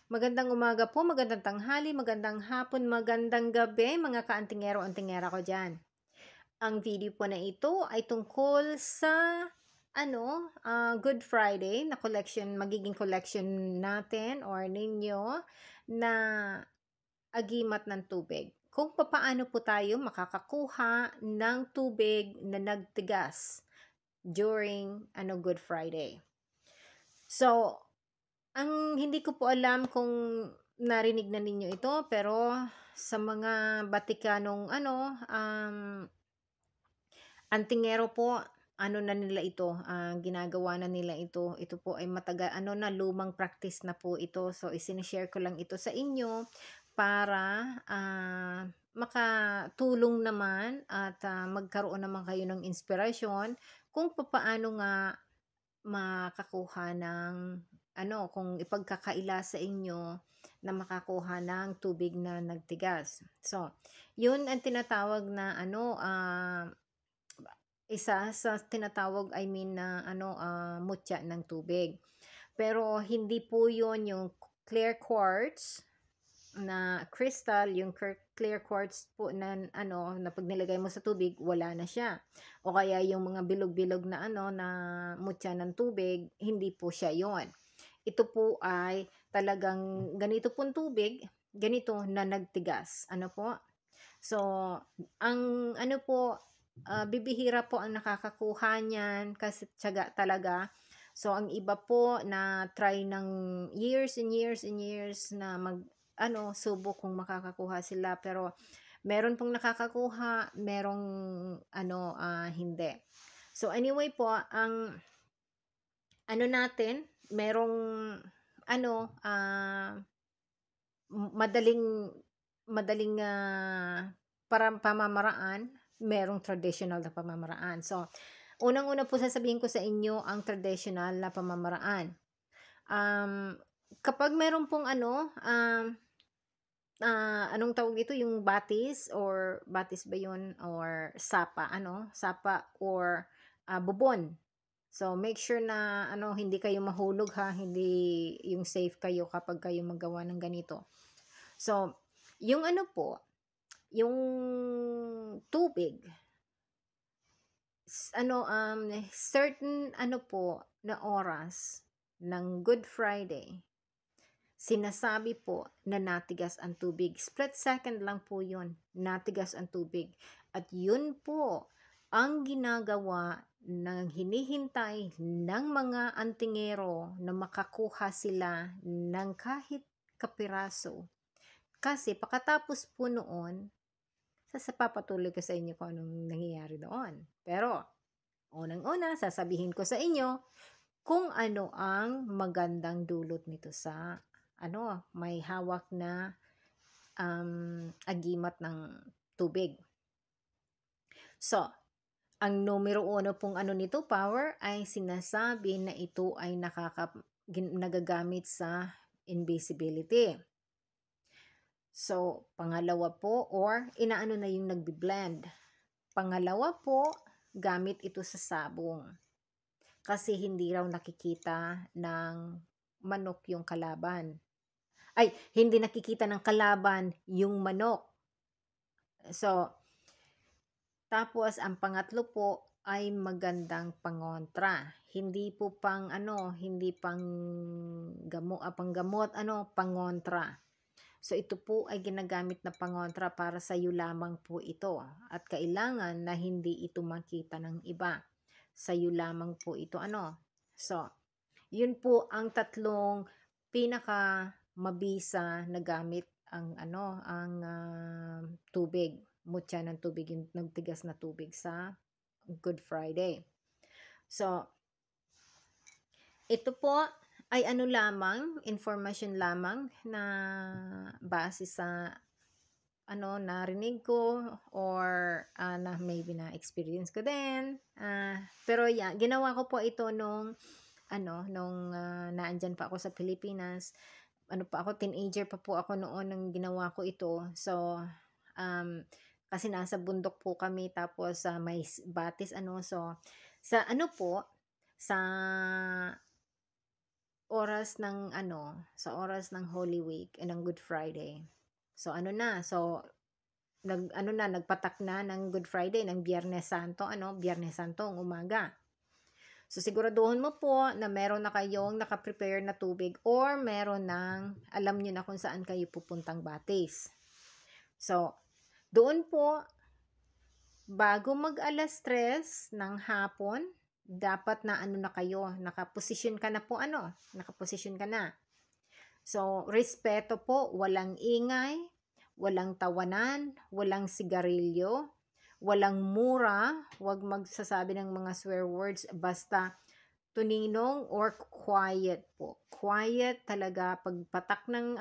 Magandang umaga po, magandang tanghali, magandang hapon, magandang gabi mga kaantingero-antingera ko diyan. Ang video po na ito ay tungkol sa Good Friday na magiging collection natin or ninyo na agimat ng tubig. Kung papaano po tayo makakakuha ng tubig na nagtigas during Good Friday. So, ang hindi ko po alam kung narinig na ninyo ito, pero sa mga Batikanong antingero po, na nila ito, ginagawa na nila ito. Ito po ay lumang practice na po ito. So, isinishare ko lang ito sa inyo para makatulong naman at magkaroon naman kayo ng inspirasyon kung papaano nga makakuha ng kung ipagkakaila sa inyo na makakuha ng tubig na nagtigas. So, yun ang tinatawag na isa sa tinatawag na mutya ng tubig. Pero hindi po yun yung clear quartz na crystal, yung clear quartz po na na pag nilagay mo sa tubig, wala na siya. O kaya yung mga bilog-bilog na na mutya ng tubig, hindi po siya yon. Ito po ay talagang ganito pong tubig, ganito na nagtigas. So, ang bibihira po ang nakakakuha niyan kasi tiyaga talaga. So, ang iba po na try ng years and years and years na subok kung makakakuha sila. Pero, meron pong nakakakuha, merong hindi. So, anyway po, ang natin, merong madaling pamamaraan, merong traditional na pamamaraan. So, unang-una po sasabihin ko sa inyo ang traditional na pamamaraan. Kapag meron pong anong tawag dito, yung batis ba yun, or sapa, sapa or bubon. So, make sure na hindi kayo mahulog ha, hindi yung safe kayo kapag kayo magawa ng ganito. So, yung yung tubig, certain na oras ng Good Friday, sinasabi po na natigas ang tubig. Split second lang po yun, natigas ang tubig. At yun po ang ginagawa ng hinihintay ng mga antingero na makakuha sila ng kahit kapiraso. Kasi pagkatapos po noon, papatuloy ko sa inyo kung anong nangyayari doon. Pero, unang-una, sasabihin ko sa inyo kung ano ang magandang dulot nito sa may hawak na agimat ng tubig. So, ang numero 1 pong nito, power, ay sinasabi na ito ay nagagamit sa invisibility. So, pangalawa po, or inaano na yung nagbi-blend. Pangalawa po, gamit ito sa sabong. Kasi hindi raw nakikita ng manok yung kalaban. Ay, hindi nakikita ng kalaban yung manok. So, tapos ang pangatlo po ay magandang pangontra. Hindi po hindi panggamot, pangontra. So, ito po ay ginagamit na pangontra para sa iyo lamang po ito. At kailangan na hindi ito makita ng iba. Sa iyo lamang po ito, So, yun po ang tatlong pinaka mabisa na gamit ang tubig. Mutya ng tubig, yung nagtigas na tubig sa Good Friday. So, ito po ay information lamang na base sa narinig ko or na maybe na experience ko din. Pero ginawa ko po ito nung naandyan pa ako sa Pilipinas. Teenager pa po ako noon nang ginawa ko ito. So, kasi nasa bundok po kami, tapos may batis so sa sa oras ng sa oras ng Holy Week and ng Good Friday. So nagpatak na ng Good Friday ng Biyernes Santo, Biyernes Santo ang umaga. So siguraduhin mo po na meron na kayong naka-prepare na tubig or meron ng alam niyo na kung saan kayo pupuntang batis. So doon po bago mag 3:00 ng hapon, dapat na na kayo, nakaposisyon ka na po nakaposisyon ka na. So, respeto po, walang ingay, walang tawanan, walang sigarilyo, walang mura, wag magsasabi ng mga swear words, basta tuninong or quiet po. Quiet talaga, pagpatak ng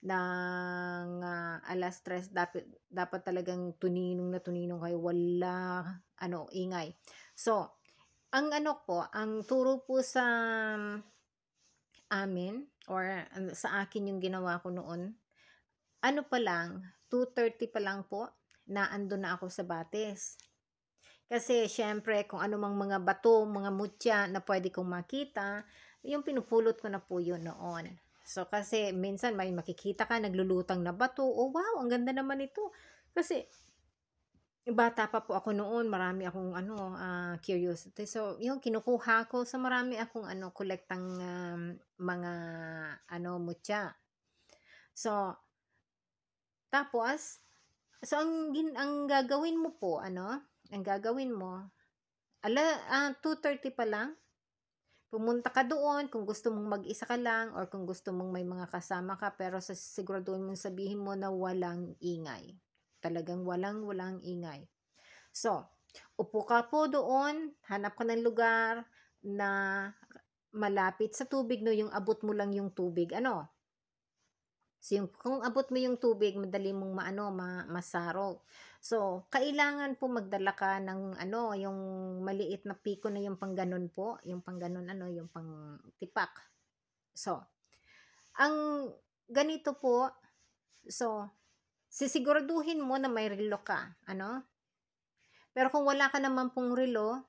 ng 3:00, dapat talagang tuninong na tuninong kayo, wala ingay. So, ang ang turo po sa amin or sa akin yung ginawa ko noon, pa lang 2:30 pa lang po na andun na ako sa batis. Kasi syempre kung ano mang mga bato, mga mutya na pwede kong makita, yung pinupulot ko na po yun noon. So kasi minsan may makikita ka naglulutang na bato, oh wow, ang ganda naman ito. Kasi bata pa po ako noon, marami akong curiosity. So yung kinukuha ko sa marami akong kolektang mga mutya. So tapos ang gagawin mo po ang gagawin mo 2:30 pa lang pumunta ka doon kung gusto mong mag-isa ka lang or kung gusto mong may mga kasama ka, pero siguraduhin mong sabihin mo na walang ingay. Talagang walang ingay. So, upo ka po doon, hanap ka ng lugar na malapit sa tubig, yung abot mo lang yung tubig, So, kung abot mo yung tubig, madali mong masarok. So, kailangan po magdala ka ng yung maliit na piko na yung pangganon po, yung pangganon yung pang tipak. So, ang ganito po, so, sisiguraduhin mo na may relo ka, Pero kung wala ka naman pong relo,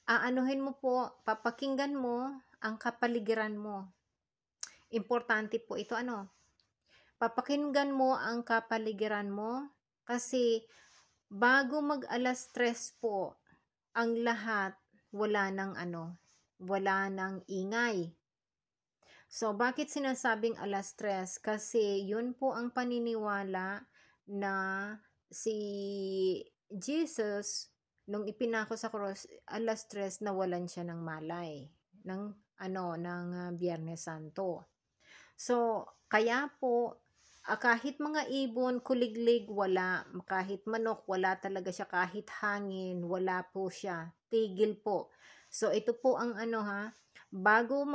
aanuhin mo po, papakinggan mo ang kapaligiran mo. Importante po ito, papakinggan mo ang kapaligiran mo kasi bago mag 3:00 po, ang lahat wala ng ingay. So, bakit sinasabing 3:00? Kasi yun po ang paniniwala na si Jesus, nung ipinako sa cross, 3:00 nawalan siya ng malay, ng Biyernes Santo. So, kaya po, kahit mga ibon, kuliglig, wala. Kahit manok, wala talaga siya. Kahit hangin, wala po siya. Tigil po. So, ito po ang bago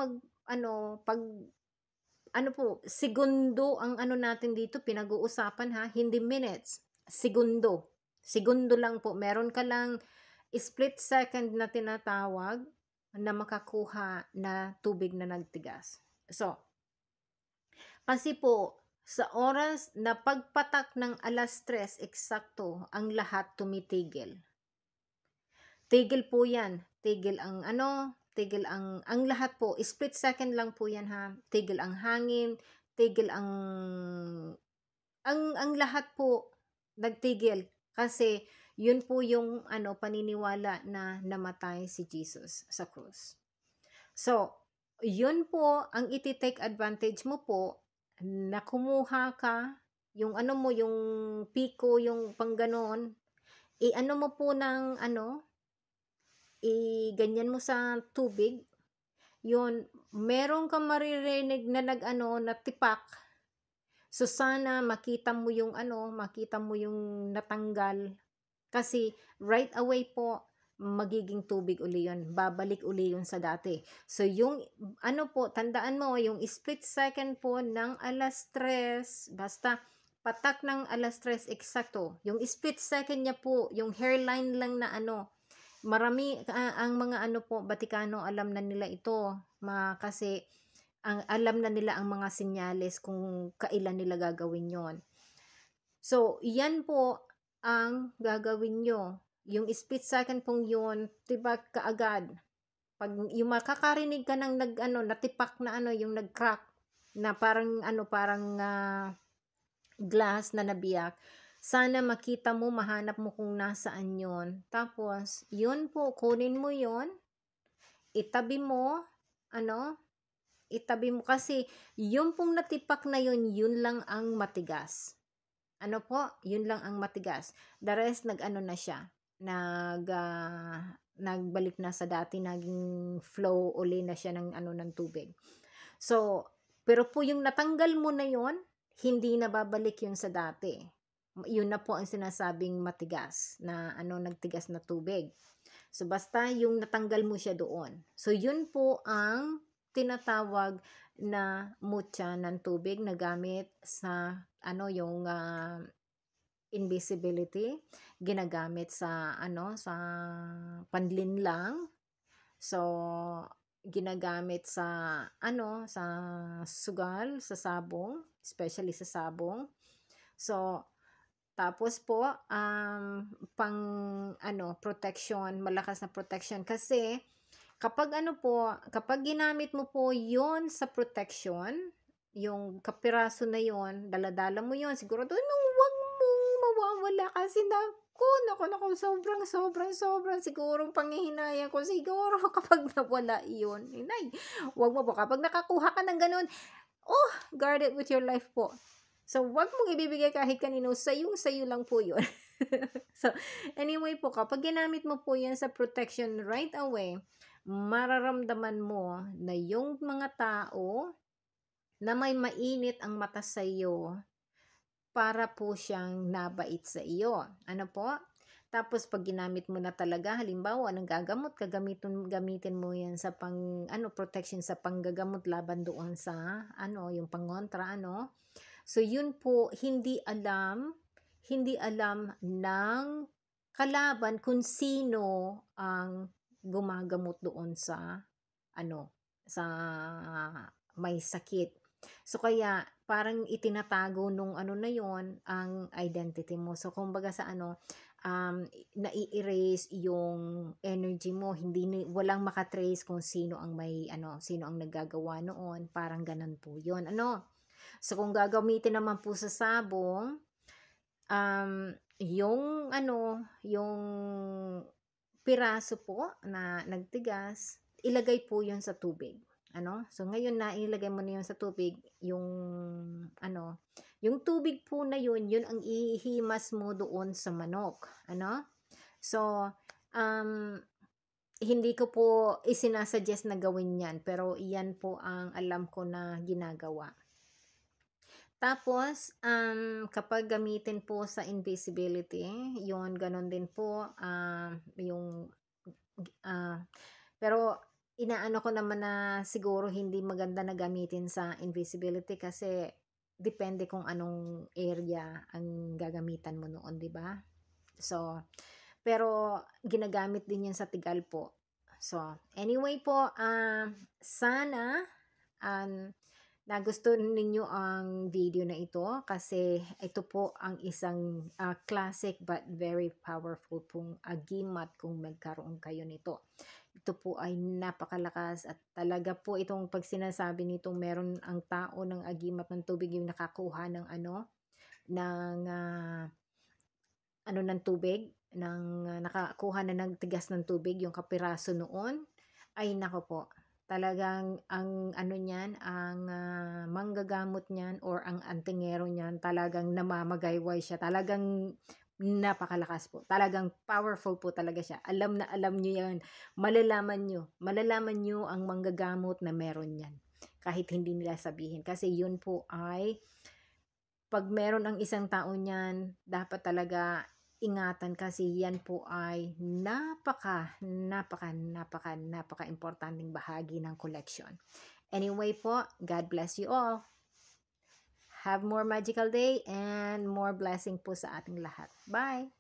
segundo ang natin dito, pinag-uusapan hindi minutes. Segundo. Segundo lang po. Meron ka lang split second na tinatawag na makakuha na tubig na nagtigas. So, kasi po, sa oras na pagpatak ng 3:00, eksakto, ang lahat tumitigil. Tigil po yan. Tigil ang tigil ang lahat po, split second lang po yan Tigil ang hangin, tigil ang lahat po nagtigil. Kasi yun po yung paniniwala na namatay si Jesus sa cross. So, yun po ang iti-take advantage mo po na kumuha ka yung yung piko, yung pangganon, mo po ng ganyan mo sa tubig, yun, meron kang maririnig na na tipak. So, sana makita mo yung natanggal. Kasi, right away po, magiging tubig uli yun. Babalik uli yun sa dati. So, yung, po, tandaan mo, yung split second po ng 3:00, basta, patak ng 3:00, eksakto. Yung split second niya po, yung hairline lang na marami, ang mga po, Batikano, alam na nila ito. Kasi, alam na nila ang mga senyales kung kailan nila gagawin yon. So, yan po ang gagawin nyo. Yung split second pong yun, diba kaagad, Pag yung makakarinig ka ng natipak na yung nag-crack na parang glass na nabiyak, sana makita mo, mahanap mo kung nasaan yun. Tapos, yun po, kunin mo yun, itabi mo, itabi mo kasi yung pong natipak na yun lang ang matigas. Yun lang ang matigas. The rest, na siya. Nagbalik na sa dati, naging flow uli na siya ng tubig. So, pero po yung natanggal mo na yun, hindi na babalik yun sa dati. Yun na po ang sinasabing matigas na nagtigas na tubig. So, basta yung natanggal mo siya doon. So, yun po ang tinatawag na mutya ng tubig na gamit sa yung invisibility, ginagamit sa sa panlinlang. So, ginagamit sa sa sugal, sa sabong, especially sa sabong. So, tapos po pang protection, malakas na protection kasi kapag kapag ginamit mo po 'yon sa protection, yung kapiraso na 'yon, dala-dala mo 'yon, siguro doon wag mong mawawala kasi naku, sobrang sigurong panghihinayang ko siguro kapag nawala 'yon. Inay, wag mo po kapag nakakuha ka ng ganun, guard it with your life po. So, wag mong ibibigay kahit kanino, sayo lang po 'yon. So, anyway po, kapag ginamit mo po 'yan sa protection right away, mararamdaman mo na yung mga tao na may mainit ang mata sa iyo para po siyang nabait sa iyo. Tapos pag ginamit mo na talaga, halimbawa ng gagamot, gamitin mo 'yan sa protection sa panggagamot laban doon sa yung pangontra So yun po, hindi alam ng kalaban kung sino ang gumagamot doon sa sa may sakit. So kaya parang itinatago nung na yon ang identity mo. So kumbaga sa nai-erase yung energy mo, walang makatrace kung sino ang sino ang naggagawa noon, parang ganun po yun. So kung gagamitin naman po sa sabong, yung yung piraso po na nagtigas, ilagay po yun sa tubig. So ngayon na ilagay mo na yun sa tubig, yung yung tubig po na yun ang ihimas mo doon sa manok. So, hindi ko po isinasuggest na gawin yan, pero iyan po ang alam ko na ginagawa. Tapos, kapag gamitin po sa invisibility, yun, ganun din po, pero inaano ko naman na siguro hindi maganda na gamitin sa invisibility kasi depende kung anong area ang gagamitan mo noon, di ba? So, pero ginagamit din yan sa tigal po. So, anyway po, sana nagustuhan ninyo ang video na ito kasi ito po ang isang classic but very powerful pong agimat kung magkaroon kayo nito. Ito po ay napakalakas at talaga po itong pag sinasabi nito meron ang tao ng agimat ng tubig yung nakakuha ng ng tubig, nakakuha na ng tigas ng tubig, yung kapiraso noon, ay nako po. Talagang ang niyan, ang manggagamot niyan or ang antingero niyan, talagang namamagayway siya. Talagang napakalakas po. Talagang powerful po talaga siya. Alam na alam niyo yan. Malalaman niyo ang manggagamot na meron yan. Kahit hindi nila sabihin. Kasi yun po ay, pag meron ang isang tao niyan, dapat talaga ingatan kasi yan po ay napaka importanteng bahagi ng collection. Anyway po, God bless you all. Have more magical day and more blessing po sa ating lahat. Bye!